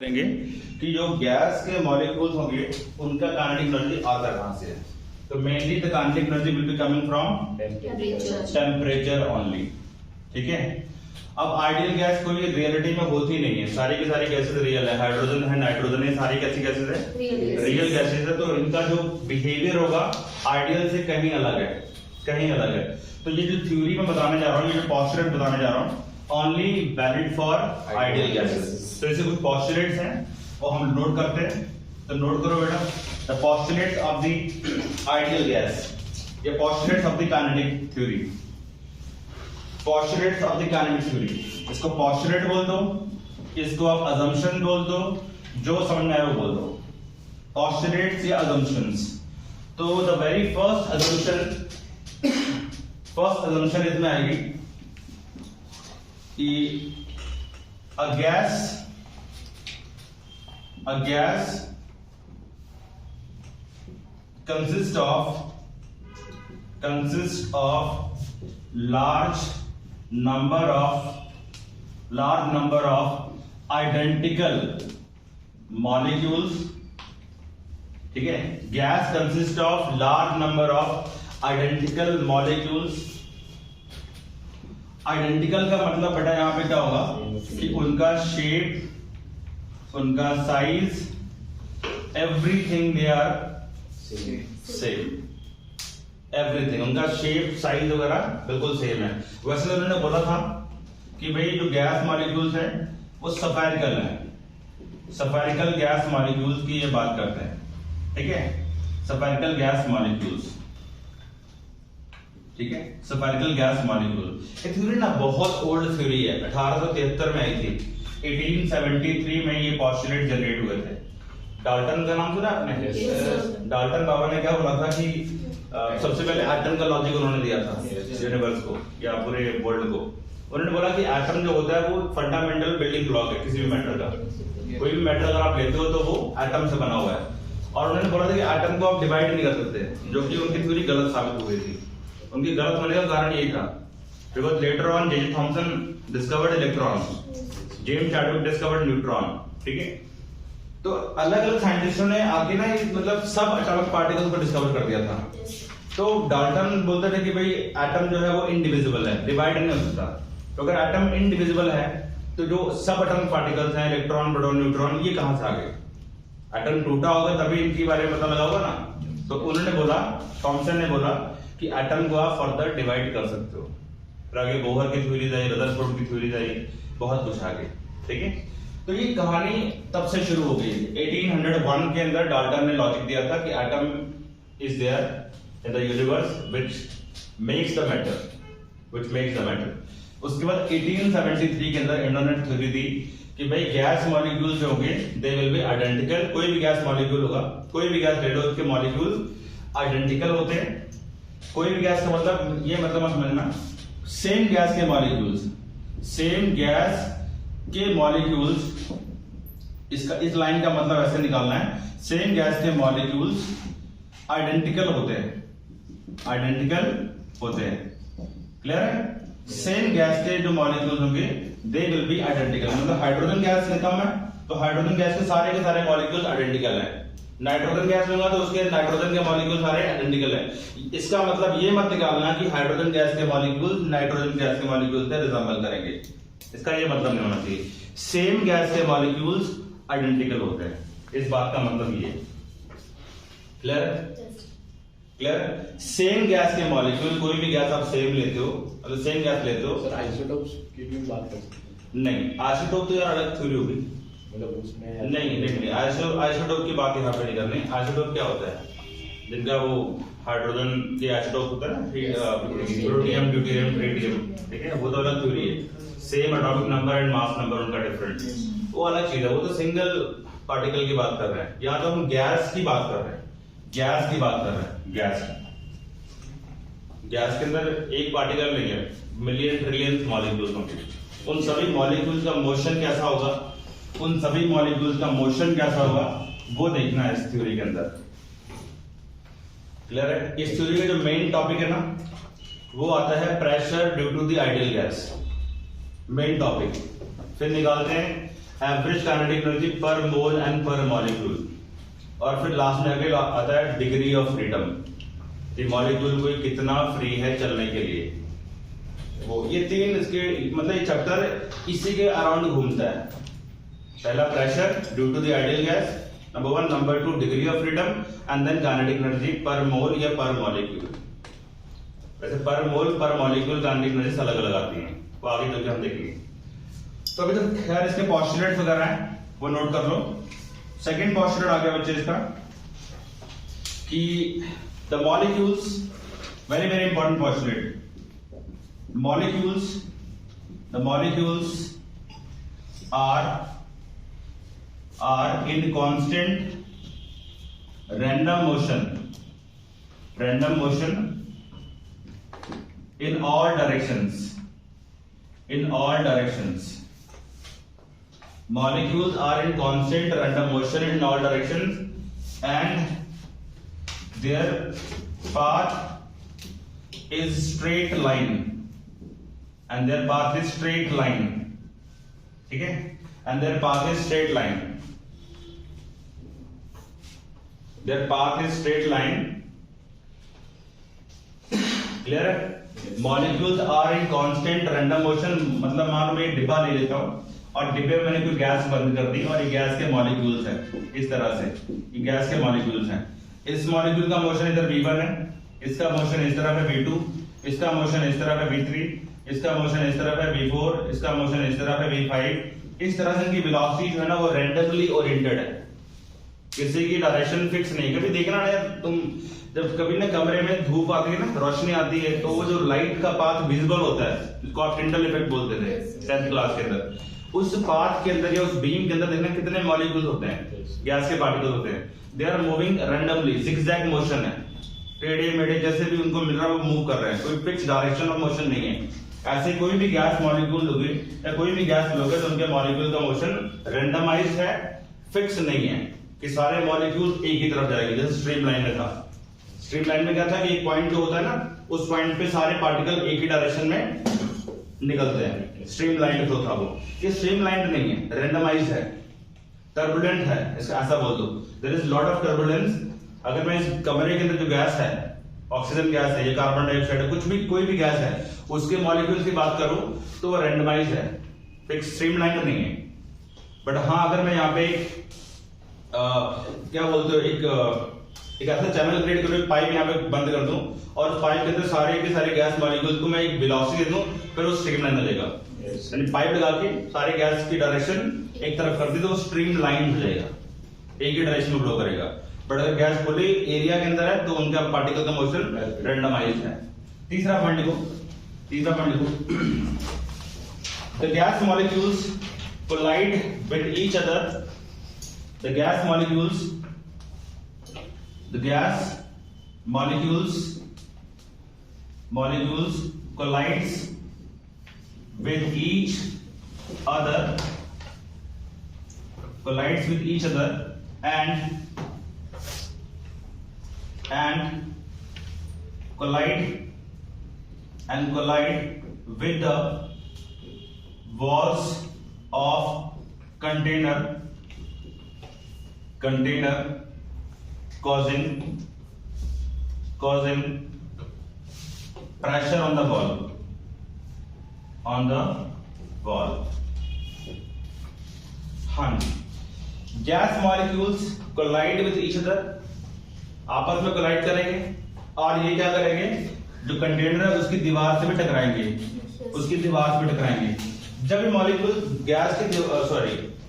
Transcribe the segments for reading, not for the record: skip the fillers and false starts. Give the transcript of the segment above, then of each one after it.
देंगे कि जो गैस के मॉलिक्यूल्स होंगे उनका काइनेटिक एनर्जी आता कहां से है। तो mainly the kinetic energy will be coming from temperature only. ठीक है, अब आइडियल गैस कोई रियलिटी में होती नहीं है, सारी की सारी गैसेस रियल है, हाइड्रोजन है, नाइट्रोजन है, सारी कैसी गैसेस है, रियल गैसेस है। तो इनका जो बिहेवियर होगा आइडियल से कहीं अलग है, कहीं अलग है। तो ये जो थ्योरी में बताने जा रहा हूँ, ये जो पोस्टुलेट बताने जा रहा हूँ, only valid for ideal gases. तो ऐसे कुछ पोस्टुलेट्स हैं और हम नोट करते हैं। तो नोट करो बेटा, the postulates of the ideal gas, ये postulates of the kinetic theory, postulates of the kinetic theory. इसको पोस्टुलेट बोल दो, इसको आप अजम्पशन बोल दो, जो समझ में आए वो बोल दो, पोस्टुलेट्स या अजम्पशंस। तो द वेरी फर्स्ट अजम्पशन इसमें आएगी कि a gas consists of large number of identical molecules। ठीक है, gas consist of large number of identical molecules. Identical का मतलब बेटा यहां पे क्या होगा कि उनका शेप, उनका size, everything they are same, everything, उनका शेप साइज वगैरह बिल्कुल सेम है। वैसे उन्होंने बोला था कि भाई जो गैस मॉलिक्यूल्स हैं वो सफेरिकल हैं, सफेरिकल गैस मॉलिक्यूल्स की ये बात करते हैं। ठीक है, सफेरिकल गैस मॉलिक्यूल्स, ठीक है, सफेरिकल गैस मॉलिक्यूल। ये थ्योरी ना बहुत ओल्ड थ्योरी है, 1873 में आई थी, 1873 में ये पोस्टुलेट जनरेट हुए थे। डाल्टन का नाम सुना आपने? डाल्टन बाबा ने क्या बोला था कि सबसे पहले एटम का लॉजिक उन्होंने दिया था यूनिवर्स को या पूरे वर्ल्ड को। उन्होंने बोला कि एटम जो होता है वो फंडामेंटल बिल्डिंग ब्लॉक है किसी भी मैटर का। कोई भी मैटर अगर आप लेते हो तो वो एटम से बना हुआ है। और उन्होंने बोला था कि एटम को आप डिवाइड नहीं कर सकते, जो कि उनकी थ्योरी गलत साबित हुई थी। उनकी गलत होने का कारण यही था because later on J Thomson discovered electron, James Chadwick discovered neutron. ठीक है, तो अलग अलग साइंटिस्टों ने आगे ना मतलब सब एटॉमिक पार्टिकल्स को डिस्कवर कर दिया था। तो डाल्टन बोलते थे कि भाई एटम जो है वो इनडिविजिबल है, डिवाइड नहीं हो सकता। तो अगर एटम इनडिविजिबल है तो जो सब एटॉमिक पार्टिकल्स हैं, इलेक्ट्रॉन, प्रोटॉन, न्यूट्रॉन, ये कहां से आ गए? एटम टूटा होगा तभी इनके बारे में पता लगा होगा ना। तो उन्होंने बोला, थॉमसन ने बोला कि एटम को आप फर्दर डिवाइड कर सकते हो। फिर आगे बोहर की थ्योरीज आई, रदरफोर्ड की थ्योरीज आई, बहुत कुछ आगे। ठीक है, तो ये कहानी तब से शुरू हो गई। 1801 के अंदर डाल्टन ने लॉजिक दिया था कि atom is there in the universe which makes the matter. उसके बाद 1873 के अंदर इन्होंने थ्योरी दी कि भाई गैस मॉलिक्यूल जो होंगे दे विल बी आइडेंटिकल। कोई भी गैस मॉलिक्यूल होगा, कोई भी गैस ले लो, उसके मॉलिक्यूल आइडेंटिकल होते हैं। कोई भी गैस का मतलब ये मतलब आप समझना, सेम गैस के मॉलिक्यूल्स, सेम गैस के मॉलिक्यूल्स, इसका इस लाइन का मतलब ऐसे निकालना है, सेम गैस के मॉलिक्यूल्स आइडेंटिकल होते हैं, आइडेंटिकल होते हैं। क्लियर है? सेम गैस के जो मॉलिक्यूल्स होंगे दे विल बी आइडेंटिकल। मतलब हाइड्रोजन गैस निकम है तो हाइड्रोजन गैस के सारे मॉलिक्यूल्स आइडेंटिकल हैं। नाइट्रोजन गैस लूंगा तो उसके नाइट्रोजन के मॉलिक्यूल सारे आइडेंटिकल हैं। इसका मतलब ये मत निकालना कि हाइड्रोजन गैस के मॉलिक्यूल नाइट्रोजन गैस के मॉलिक्यूल से रिजेंबल करेंगे, इसका ये मतलब नहीं होना चाहिए। सेम गैस के मॉलिक्यूल्स आइडेंटिकल होते हैं, इस बात का मतलब ये। क्लियर? क्लियर? सेम गैस के मॉलिक्यूल, कोई भी गैस आप सेम लेते हो, मतलब सेम गैस लेते हो। सर आइसोटोप्स की भी बात कर सकते हैं? नहीं, आइसोटोप तो यार अलग थ्योरी होगी, मतलब उसमें नहीं आइसोटोप की बात यहाँ पे नहीं करनी। आइसोटोप क्या होता है? जिनका वो हाइड्रोजन के आइसोटोप होता है ना, प्लूटोनियम, ड्यूटेरियम, ट्रिटियम, ठीक है, वो तो अलग थ्योरी है। Same atomic number and mass number उनका डिफरेंट, वो अलग चीज है, वो तो सिंगल पार्टिकल की बात कर रहे हैं। यहाँ तो हम गैस की बात कर रहे हैं, गैस की बात कर रहे हैं। गैस के अंदर एक पार्टिकल नहीं है, मिलियन ट्रिलियन मॉलिक्यूल्स होंगे। उन सभी मॉलिक्यूल्स का मोशन कैसा होगा, उन सभी मॉलिक्यूल्स का मोशन कैसा होगा, वो देखना है इस थ्योरी के अंदर। क्लियर है? इस थ्योरी का जो मेन टॉपिक है ना, वो आता है pressure due to the ideal gas, main topic. फिर निकालते हैं average kinetic energy per mole and पर मॉलिक्यूल, और फिर लास्ट में आगे आता है डिग्री ऑफ फ्रीडम, कि मॉलिक्यूल को कितना फ्री है चलने के लिए। वो ये तीन इसके मतलब ये चैप्टर इसी के अराउंड घूमता है। पहला pressure due to the ideal gas, number 1, number 2 degree of freedom, and then kinetic energy per mole या पर मॉलिक्यूल। वैसे पर मोल पर मॉलिक्यूल काइनेटिक एनर्जी अलग अलग आती हैं, वो आगे चल के हम देखेंगे। तो अभी तक खैर इसके पोस्टुलेट्स वगैरह हैं, वो नोट कर लो। सेकंड पोस्टुलेट आ गया बच्चे इसका कि the molecules, very very important postulate, the molecules are in constant random motion in all directions. Molecules are in constant random motion in all directions, and their path is straight line. And their path is straight line. ठीक है? And their path is straight line. Their path is straight line. Clear है? Molecules are in constant random motion. मतलब मान लो मैं एक डिब्बा ले लेता हूँ और डिब्बे में मैंने कोई गैस बंद कर दी और ये गैस के मॉलिक्यूल्स हैं इस तरह से, ये गैस के मॉलिक्यूल्स हैं। इस मॉलिक्यूल का मोशन इधर v1 है, इसका मोशन इस तरह पे v2, इसका मोशन इस तरह पे v3, इसका मोशन इस तरह पे v4, इसका मोशन इस तरह पे v5। इस तरह से इनकी वेलोसिटी जो है ना वो रैंडमली ओरिएंटेड है, किसी की डायरेक्शन फिक्स नहीं। कभी देखना ना यार तुम, जब कभी ना कमरे में धूप आती है ना, रोशनी आती है, तो वो जो लाइट का पाथ विजिबल होता है, जिसको आप टिंडल इफेक्ट बोलते थे 10th क्लास के अंदर, उस पाथ के अंदर या उस बीम के अंदर देखना कितने मॉलिक्यूल्स होते हैं, गैस के पार्टिकल्स होते हैं। They are moving randomly, zigzag motion है, टेढ़े मेढ़े जैसे भी उनको मिल रहा है वो मूव कर रहे हैं, कोई फिक्स डायरेक्शन ऑफ मोशन नहीं है। ऐसे कोई भी गैस मॉलिक्यूल लोगे या कोई भी गैस लोगे तो उनके मॉलिक्यूल का मोशन रैंडमाइज्ड है, फिक्स नहीं है कि सारे मॉलिक्यूल एक ही तरफ जाएंगे। जैसे स्ट्रीमलाइन में था, स्ट्रीमलाइन में क्या था कि एक पॉइंट जो होता है ना, उस पॉइंट पे सारे पार्टिकल एक ही डायरेक्शन में निकलते हैं, स्ट्रीमलाइन जो था वो। ये स्ट्रीमलाइन नहीं है, रैंडमाइज्ड है, टर्बुलेंट है, इसका ऐसा बोल दो। There is lot of turbulence. अगर मैं इस कमरे के अंदर जो गैस है, ऑक्सीजन गैस है, ये कार्बन डाइऑक्साइड है, कुछ भी कोई भी गैस है, उसके मॉलिक्यूल्स की बात करूं तो वो रैंडमाइज्ड है, फिक्स स्ट्रीमलाइन नहीं है। बट हाँ, अगर मैं यहाँ पे क्या बोलते हो, एक ऐसा चैनल क्रिएट करूं, एक पाइप यहाँ पे बंद कर दूं और उस पाइप के अंदर सारे के सारे गैस मॉलिक्यूल्स को मैं एक वेलोसिटी दे दूं, फिर वो स्ट्रीमलाइन हो जाएगा। यानी पाइप लगा के सारे गैस की डायरेक्शन एक तरफ कर दी तो वो स्ट्रीमलाइन हो जाएगा, एक ही डायरेक्शन में फ्लो करेगा। बट अगर गैस पूरे एरिया के अंदर है तो उनका पार्टिकल का मोशन रैंडमाइज्ड है। तीसरा पॉइंट लिखो, the gas molecules collide with each other, the gas molecules collides with each other and collide with the walls of container causing pressure on the wall. हाँ जी, gas molecules collide with each other, आपस में collide करेंगे और ये क्या करेंगे, जो कंटेनर है उसकी दीवार से भी टकराएंगे, जब ये मॉलिक्यूल गैस के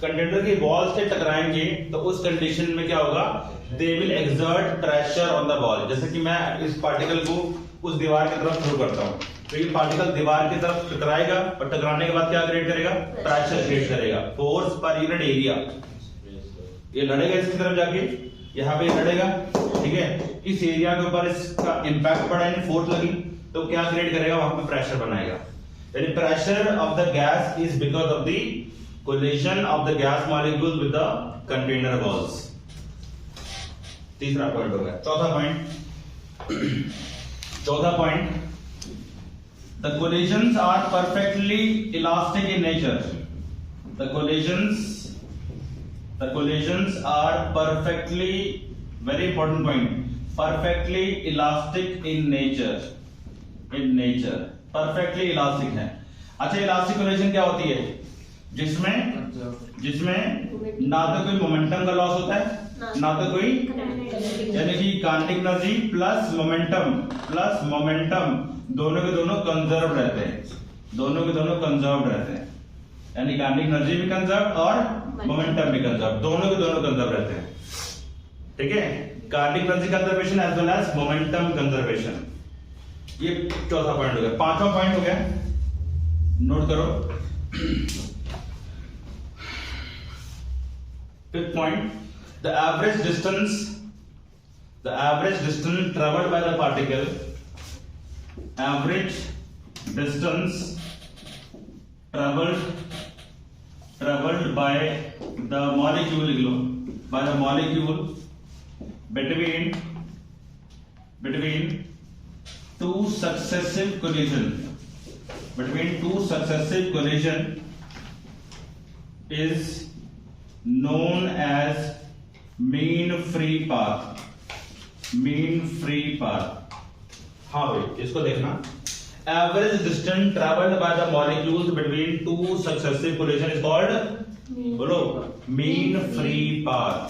कंटेनर की वॉल से टकराएंगे तो उस कंडीशन में क्या होगा, they will exert pressure on the wall. जैसे कि मैं इस पार्टिकल को उस दीवार की तरफ थ्रो करता हूं, तो ये पार्टिकल दीवार की तरफ टकराएगा और टकराने के बाद क्या क्रिएट करेगा, प्रेशर क्रिएट करेगा, फोर्स पर यूनिट एरिया। ये लड़ेगा इसकी तरफ जाके, यहाँ पे लड़ेगा, ठीक है, इस एरिया के ऊपर इसका इंपैक्ट पड़ा, यानी फोर्स लगी, तो क्या क्रिएट करेगा, वहां पे प्रेशर बनाएगा। यानी pressure of the gas is because of the collision of the gas molecule with the container walls। तीसरा पॉइंट हो गया। चौथा point, the collisions are perfectly elastic in nature। The collisions The collisions are perfectly, very important point, perfectly elastic in nature. In nature, perfectly elastic है. अच्छा, elastic collision क्या होती है? जिसमें ना तो कोई मोमेंटम का लॉस होता है ना तो कोई, यानी कि काइनेटिक एनर्जी प्लस मोमेंटम दोनों के दोनों कंजर्व रहते हैं. दोनों के दोनों कंजर्व रहते हैं, यानी काइनेटिक एनर्जी भी कंजर्व और मोमेंटम भी कंजर्व, दोनों के दोनों कंजर्व रहते हैं. ठीक है, kinetic energy conservation as well as momentum conservation. ये चौथा पॉइंट हो गया. पांचवा पॉइंट हो गया, नोट करो. Fifth point, the average distance traveled by the particle, average distance traveled by the molecule, between two successive collision is known as mean free path. हाँ भाई, इसको देखना. Average distance traveled by the molecules between two successive collision is called, बोलो, mean free path.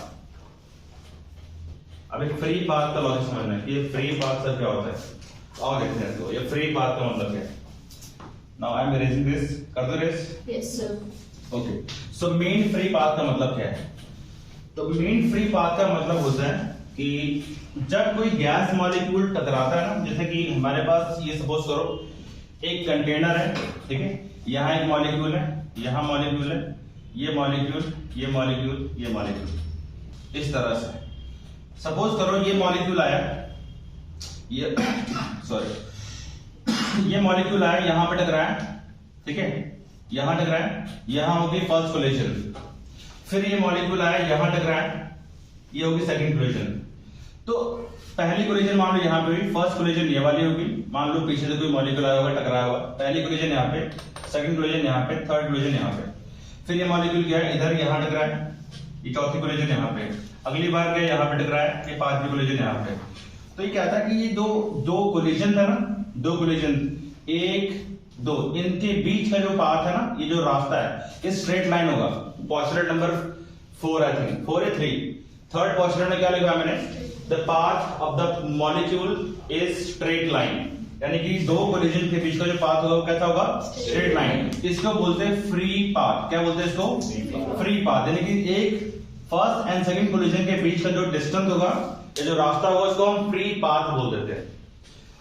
अब एक free path का logic समझना है कि ये फ्री पाथ सर क्या होता है. और देखते हैं इसको. ये फ्री पाथ का मतलब क्या है. Now I am erasing this. कर दो रेस. Yes sir. Okay, so mean free path का मतलब क्या है? तो मेन फ्री पाथ का मतलब होता है कि जब कोई गैस मॉलिक्यूल टकराता है ना, जैसे कि हमारे पास ये सपोज करो एक कंटेनर है. ठीक है, यहाँ एक मॉलिक्यूल है, यहाँ मॉलिक्यूल है, ये मॉलिक्यूल, ये मॉलिक्यूल, ये मॉलिक्यूल, इस तरह से. सपोज करो ये मॉलिक्यूल आया, ये सॉरी ये मॉलिक्यूल आया, यहां पे टकराया. ठीक है, यहां टकराया, यहां होगी फर्स्ट कोलिजन. फिर ये मॉलिक्यूल आया, यहां टकराया, ये होगी सेकंड कोलिजन. तो पहली कोलिजन मान लो यहां पे हुई, फर्स्ट कोलिजन ये वाली होगी. मान लो पीछे से कोई मॉलिक्यूल आया होगा, टकराया होगा. पहली कोलिजन यहां पे, सेकंड कोलिजन यहां पे, थर्ड कोलिजन यहां पे. फिर ये मॉलिक्यूल गया इधर, यहां टकराया, ये चौथी कोलिजन यहां पे. अगली बार गया यहां पे टकराया, ये पांचवी कोलिजन यहां पे. तो ये क्या था कि ये दो कोलिजन था ना, दो कोलिजन, एक दो, इनके बीच का जो पाथ है ना, ये जो रास्ता है, ये स्ट्रेट लाइन होगा. पोस्टुलेट नंबर 4 आई थिंक 4 या 3. थर्ड पोस्टुलेट में क्या लिखा मैंने? The path of the molecule is straight line, यानी कि दो कोलिजन के बीच का जो पाथ होगा वो कैसा होगा? Straight line. इसको बोलते हैं फ्री पाथ. क्या बोलते हैं इसको? Free path. यानी कि एक फर्स्ट एंड सेकंड कोलिजन के बीच का जो डिस्टेंस होगा, ये जो रास्ता होगा, उसको हम फ्री पाथ बोल देते हैं.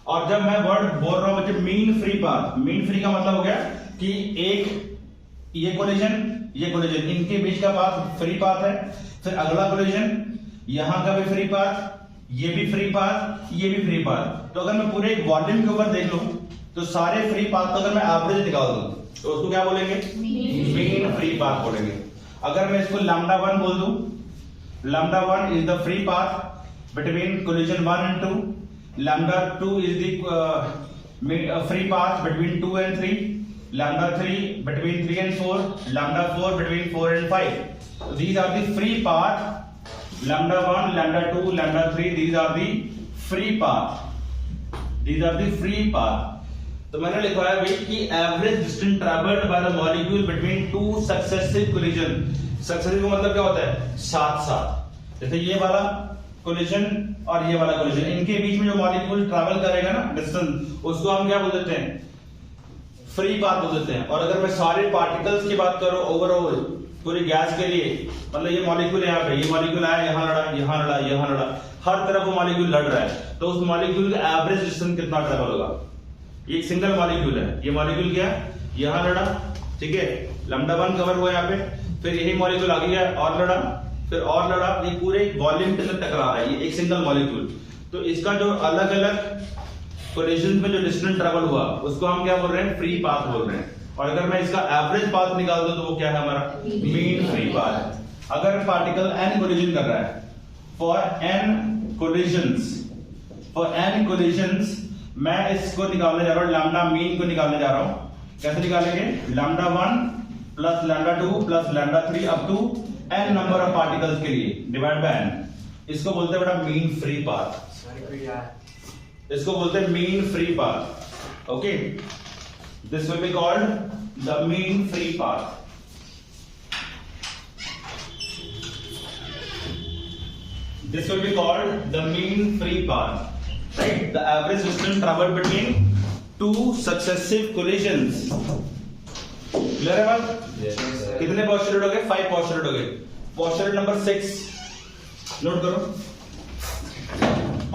और जब मैं वर्ड बोल रहा हूं बच्चे mean free path, mean free का मतलब हो गया कि एक ये कोलिजन, इनके बीच का पाथ फ्री पाथ है. फिर अगला कोलिजन, यहां का भी फ्री पाथ, ये भी फ्री पाथ, ये भी फ्री पाथ. तो अगर मैं पूरे वॉल्यूम के ऊपर देख लूं तो सारे फ्री पाथ का अगर मैं एवरेज निकाल दूं तो उसको क्या बोलेंगे? मीन फ्री पाथ बोलेंगे. अगर मैं इसको लैम्डा 1 बोल दूं, lambda 1 is the free path between collision 1 and 2. lambda 2 is the free path between 2 and 3. lambda 3 between 3 and 4. lambda 4 between 4 and 5. So these are the free path. lambda 1, lambda 2, lambda 3, these are the free path. These are the free path. तो मैंने लिखवाया भाई कि average distance travelled by the molecule between two successive collision. Successive का मतलब क्या होता है? साथ साथ. जैसे ये वाला कोलिजन और ये वाला कोलिजन, इनके बीच में जो मॉलिक्यूल ट्रैवल करेगा ना डिस्टेंस, उसको हम क्या बोल देते हैं? फ्री पाथ बोल देते हैं. और अगर मैं सारे पार्टिकल्स की बात करूं ओवरऑल पूरी गैस के लिए, मतलब ये मॉलिक्यूल यहाँ पे, ये मॉलिक्यूल आया, यहाँ लड़ा, यहाँ लड़ा, यहाँ लड़ा, हर तरफ वो मॉलिक्यूल लड़ रहा है, तो उस मॉलिक्यूल का एवरेज डिस्टेंस कितना ट्रैवल होगा? ये एक सिंगल मॉलिक्यूल है, ये मॉलिक्यूल क्या यहाँ लड़ा, ठीक है, लैम्डा 1 कवर हुआ यहाँ पे, फिर यही मॉलिक्यूल आगे गया और लड़ा, फिर और लड़ा, ये पूरे वॉल्यूम के साथ टकरा रहा है, ये एक सिंगल मॉलिक्यूल. तो इसका जो अलग अलग कोलिजन में जो डिस्टेंस ट्रैवल हुआ उसको हम क्या बोल रहे हैं? फ्री पाथ बोल रहे हैं. और अगर मैं इसका एवरेज पाथ निकाल दूं तो वो क्या है हमारा? मीन फ्री पाथ है. अगर पार्टिकल n कोलिजन कर रहा है, फॉर n कोलिजन्स मैं इसको निकालने जा रहा हूं, लैम्डा मीन को निकालने जा रहा हूं. कैसे निकालेंगे? Lambda 1 plus lambda 2 plus lambda 3 up to n number of particles के लिए डिवाइड बाय n, इसको बोलते हैं बेटा मीन फ्री पाथ, इसको बोलते हैं mean free path. Okay, this will be called the mean free path. This will be called the mean free path, right? The average distance traveled between two successive collisions. Clear है बात? Yes, sir. कितने postulate हो गए? 5 postulate हो गए। Postulate number 6 note करो।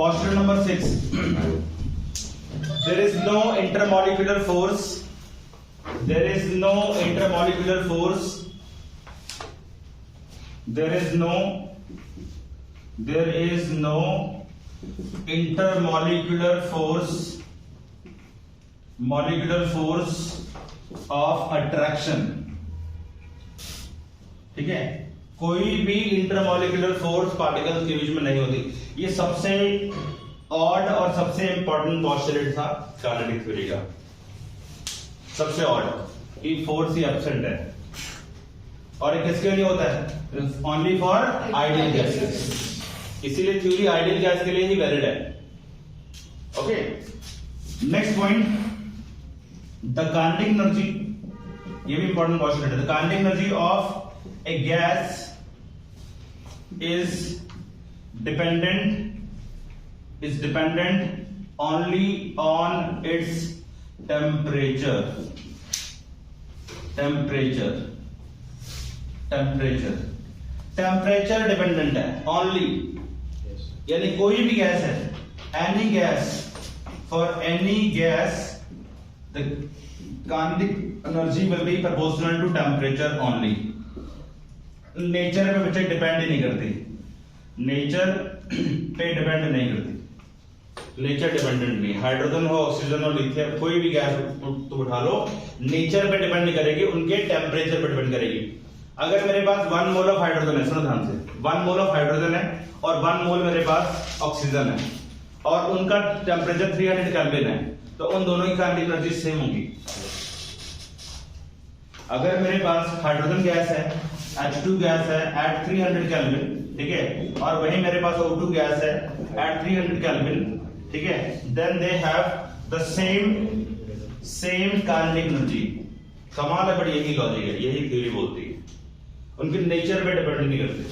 Postulate number 6. There is no intermolecular force. There is no intermolecular force. There is no intermolecular force of attraction। ठीक है, कोई भी इंटरमोलिकुलर फोर्स पार्टिकल्स के बीच में नहीं होती। ये सबसे ऑड और सबसे इंपॉर्टेंट पोस्टुलेट था काइनेटिक थ्योरी का, सबसे ऑड कि फोर्स ही एब्सेंट है। और ये किसके लिए होता है? ओनली फॉर आइडियल गैसेस, इसीलिए थ्योरी आइडियल गैस के लिए ही वैलिड है। Okay, next point, the kinetic energy, ये भी इंपॉर्टेंट क्वेश्चन है। The kinetic energy of a gas is dependent only on its temperature dependent है ओनली, यानी कोई भी गैस है, any gas, for any gas the kinetic energy will be proportional to temperature only. Nature पे बच्चे depend ही नहीं करती, नेचर पे डिपेंड नहीं करती, नेचर डिपेंडेंट नहीं। हाइड्रोजन हो, ऑक्सीजन हो, लिथियम, कोई भी गैस तो उठा लो, नेचर पे डिपेंड नहीं करेगी, उनके टेम्परेचर पे डिपेंड करेगी। अगर मेरे पास 1 मोल ऑफ हाइड्रोजन है, सुनो ध्यान से, 1 मोल ऑफ हाइड्रोजन है और 1 मोल मेरे पास ऑक्सीजन है और उनका टेम्परेचर 300 केल्विन है, तो उन दोनों की काइनेटिक एनर्जी सेम होगी। अगर मेरे पास हाइड्रोजन गैस है, H2 गैस है एट 300 केल्विन, ठीक है, और वही मेरे पास O2 गैस है एट 300 केल्विन, ठीक है, then they have the same kinetic energy. कमाल है, बट यही लॉजिक है, यही थ्योरी बोलती है, उनके नेचर पे डिपेंड नहीं करते।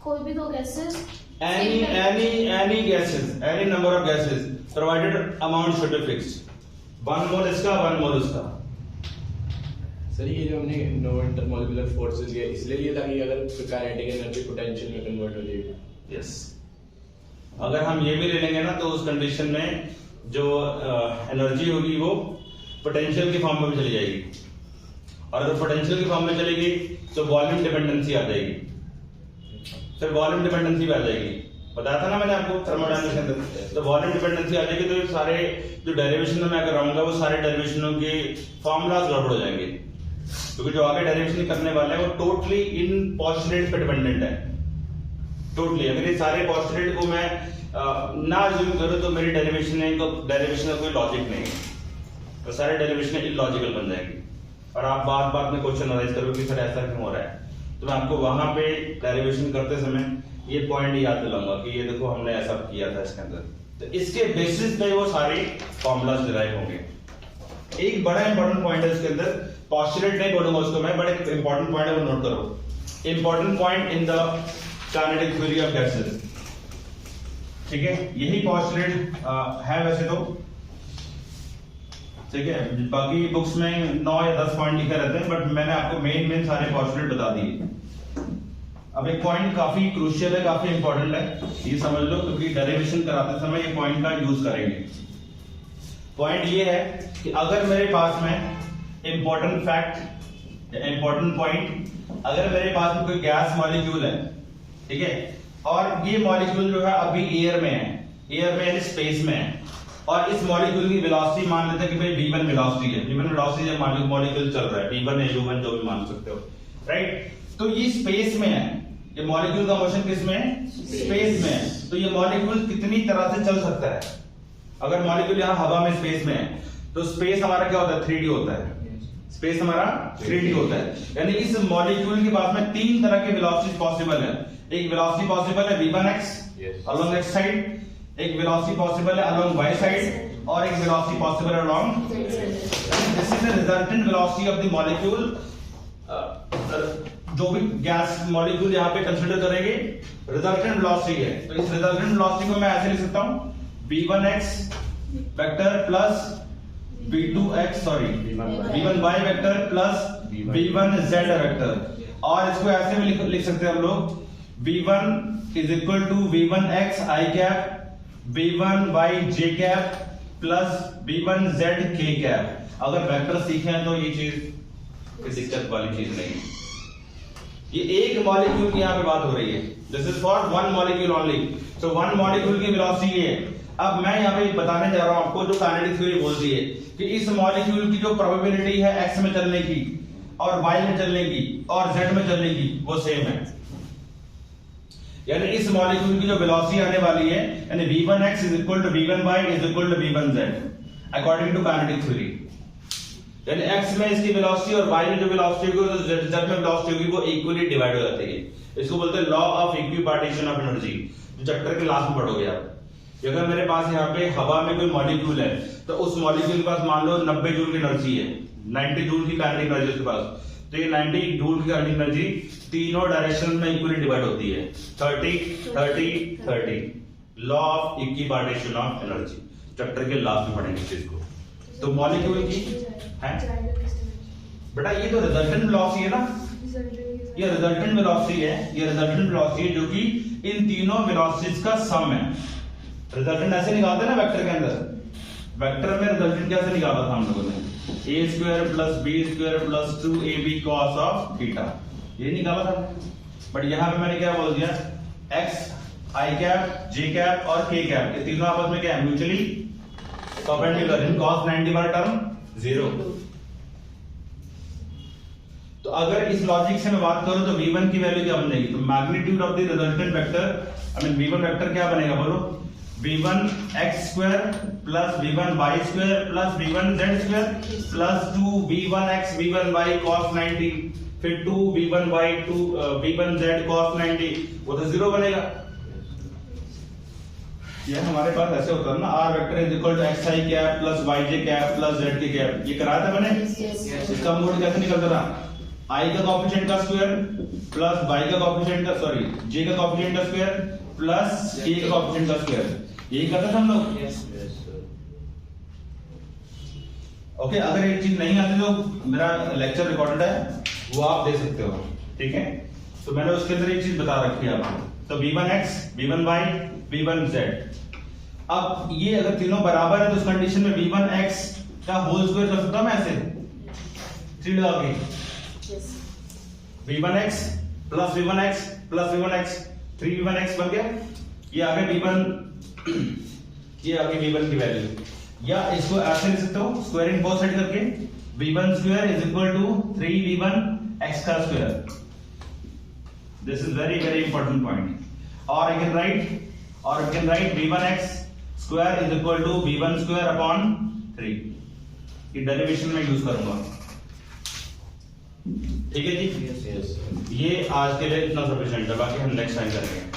कोई भी दो gases, any gases, any number of gases, provided amount should be fixed, 1 मोल इसका 1 मोल उसका। सर ये जो हमने नो इंटरमोलिकुलर फोर्सेस लिया, इसलिए लिया ताकि अगर काइनेटिक एनर्जी पोटेंशियल में कन्वर्ट हो जाएगी। यस, अगर हम ये भी ले लेंगे ना तो उस कंडीशन में जो एनर्जी होगी वो पोटेंशियल की फॉर्म में भी चली जाएगी, और अगर पोटेंशियल की फॉर्म में चलेगी तो वॉल्यूम डिपेंडेंसी आ जाएगी, फिर वॉल्यूम डिपेंडेंसी भी आ जाएगी। बताया था ना मैंने आपको थर्मोडायनामिक्स के अंदर, तो वॉल्यूम डिपेंडेंसी आ जाएगी तो ये सारे जो डेरिवेशन में मैं कराऊंगा वो सारे डेरिवेशनों के फॉर्मूलाज गड़बड़ हो जाएंगे, क्योंकि जो आगे डेरिवेशन करने वाले हैं वो टोटली इन पोस्टुलेट पे डिपेंडेंट है, टोटली। अगर ये सारे पोस्टुलेट को मैं ना अज्यूम करूं तो मेरी डेरिवेशन है, तो डेरिवेशन का कोई लॉजिक नहीं है, तो सारे डेरिवेशन इलॉजिकल बन जाएंगी, और आप बात में क्वेश्चन अनालाइज करोगे कि सर ऐसा क्यों हो रहा है, तो मैं आपको वहां पे डेरिवेशन करते समय ये पॉइंट याद दिलाऊंगा कि ये देखो हमने ऐसा किया था इसके अंदर, तो इसके बेसिस पे वो सारे फॉर्मूलाज डिराइव होंगे। एक बड़ा इंपॉर्टेंट पॉइंट है इसके अंदर, पोस्टुलेट नहीं बोलूंगा उसको मैं, बट एक इंपॉर्टेंट पॉइंट है वो नोट करो, important point in the kinetic theory of gases, ठीक है, यही पोस्टुलेट है वैसे तो, ठीक है, बाकी बुक्स में 9 या 10 पॉइंट लिखे रहते हैं, बट मैंने आपको मेन सारे पोस्टुलेट बता दिए। अब एक पॉइंट काफी क्रूशियल है, काफी इंपॉर्टेंट है, ये समझ लो, क्योंकि डेरिवेशन कराते समय ये पॉइंट का यूज करेंगे। पॉइंट ये है कि अगर मेरे पास में इंपॉर्टेंट फैक्ट, इंपॉर्टेंट पॉइंट, अगर मेरे पास में कोई गैस मॉलिक्यूल है, ठीक है, और ये मॉलिक्यूल जो है अभी एयर में है, एयर में स्पेस में है, और इस मॉलिक्यूल की वेलोसिटी मान लेते हैं कि भाई v1 वेलोसिटी है, v1 वेलोसिटी जब मॉलिक्यूल चल रहा है, v1 है, u1 जो भी मान सकते हो, राइट, तो ये स्पेस में है, ये मॉलिक्यूल का मोशन किस में है? स्पेस में है, तो ये मॉलिक्यूल कितनी तरह से चल सकता है। अगर मॉलिक्यूल यहाँ हवा में स्पेस में है तो स्पेस हमारा क्या होता है? 3D होता है, स्पेस हमारा 3D होता है, यानी इस मॉलिक्यूल के पास में तीन तरह के वेलोसिटी पॉसिबल है। एक वेलोसिटी पॉसिबल है v1x अलोंग x साइड, एक वेलोसिटी पॉसिबल है अलोंग y साइड, और एक वेलोसिटी पॉसिबल है along this is the resultant velocity of the molecule. जो भी गैस मॉलिक्यूल यहाँ पे कंसीडर करेंगे रिजल्टेंट वेलोसिटी है, तो इस रिजल्टेंट वेलोसिटी को मैं ऐसे लिख सकता हूँ v1x vector plus v2x sorry v1y vector plus v1z vector, और इसको ऐसे भी लिख सकते हैं हम लोग v1 is equal to v1x i cap v1y j cap plus v1z k cap. अगर वेक्टर सीखे हैं तो ये चीज कोई दिक्कत वाली चीज नहीं है। ये एक मॉलिक्यूल की यहाँ पे बात हो रही है, this is for one molecule only, so one molecule की वेलोसिटी है। अब मैं यहाँ पे बताने जा रहा हूँ आपको जो काइनेटिक थ्योरी बोलती है कि इस मॉलिक्यूल की जो प्रोबेबिलिटी है x में चलने की और y में चलने की और z में चलने की वो सेम है, यानी इस मॉलिक्यूल की जो वेलोसिटी आने वाली है यानी v1x is equal to v1y is equal to v1z according to kinetic theory, यानी x में इसकी वेलोसिटी और y में जो वेलोसिटी होगी तो z में वेलोसिटी होगी वो इक्वली डिवाइड हो जाती है। इसको बोलते हैं law of equipartition of energy, जो चैप्टर के लास्ट में पढ़ोगे आप। अगर मेरे पास यहाँ पे हवा में कोई मॉलिक्यूल है तो उस मॉलिक्यूल के पास मान लो 90 जूल की एनर्जी है, 90 जूल की काइनेटिक एनर्जी उसके पास, तो ये 90 जूल की काइनेटिक एनर्जी तीनों डायरेक्शन में इक्वली डिवाइड होती है 30 30 30 law of equipartition of energy, chapter के लास्ट में पढ़ेंगे इस चीज को। तो मॉलिक्यूल की है बेटा ये तो रिजल्टेंट वेलोसिटी है ना, ये रिजल्टेंट वेलोसिटी है, ये रिजल्टेंट वेलोसिटी है जो कि इन तीनों वेलोसिटीज का सम है। रिजल्टेंट ऐसे निकालते हैं ना वेक्टर के अंदर, वेक्टर में रिजल्टेंट कैसे निकाला था हम लोगों ने, a square plus b square plus 2ab cos of theta, ये निकाला था। बट यहाँ पे मैंने क्या बोल दिया x i cap j cap और k कैप, ये तीनों आपस में क्या है म्यूचुअली परपेंडिकुलर, इन cos 90 वाला टर्म 0। तो अगर इस लॉजिक से मैं बात करूं तो v1 की वैल्यू क्या बनेगी, तो magnitude of the resultant vector I mean v1 vector क्या बनेगा बोलो, v1 x square plus v1 y square plus v1 z square plus 2 v1 x v1 y cos 90 फिर 2 v1 y 2 v1 z cos 90, वो तो 0 बनेगा। ये हमारे पास ऐसे होता है ना r vector is equal to xi cap plus yj cap plus zk cap, ये कराया था मैंने। इसका मोड कैसे निकलता था, i का कोएफिशिएंट का स्क्वायर प्लस y का कोएफिशिएंट का सॉरी j का कोएफिशिएंट का स्क्वायर प्लस k का कोएफिशिएंट का स्क्वायर, यही करते थे हम लोग। ओके, अगर ये चीज नहीं आती तो मेरा लेक्चर रिकॉर्डेड है, वो आप दे सकते हो, ठीक है। तो मैंने उसके अंदर एक चीज बता रखी है आपको, तो v1x v1y v1z। अब ये अगर तीनों बराबर है तो उस कंडीशन में v1x का होल स्क्वायर कर सकता हूं मैं ऐसे 3 लगा के, v1x plus v1x plus v1x 3v1x बन गया, ये आ गया v1, ये आ गई v1 की वैल्यू। या इसको ऐसे लिख सकते हो स्क्वायरिंग बोथ साइड करके, v1 square is equal to 3v1 x का square, this is very very important point. और I can write v1x square is equal to v1 square upon 3, ये डेरिवेशन में यूज करूंगा, ठीक है जी। yes. ये आज के लिए इतना सफिशिएंट है, बाकी हम नेक्स्ट टाइम करेंगे।